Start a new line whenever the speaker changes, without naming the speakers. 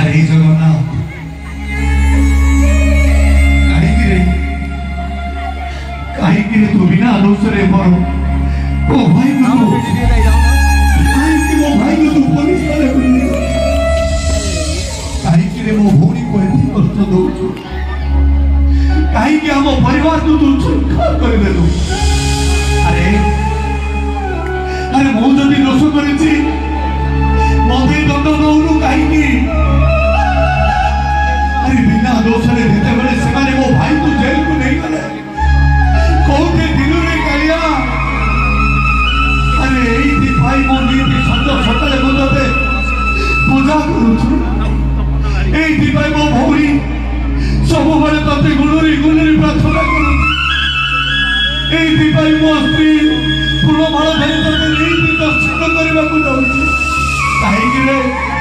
अरे जगन्नाथ कहीं तू बिना दोषरे मरो ओ भाई को कहीं मो भाई को तू पुलिस वाले कहीं मो भौणी को एति कष्ट दौचु कहीं आम परिवार को तू छुटकारा कर देलु अरे अरे मो जदि दोष करिछि मते दंड दौनु कहीं अरे बिना दोषरे देते बेले से माने मो भाई को जेल को नहीं गले कोठे दिनुरे कालिया अरे एई भाई मो नीति संजय सकाळे मते पूजा करूछु एई भाई मो भौरी सब बेले तते गुणरी गुणरी प्रार्थना करू एई भाई मो स्त्री फूल माळ धरि तते नीति दर्शन करबा को जाउछि काहे कि रे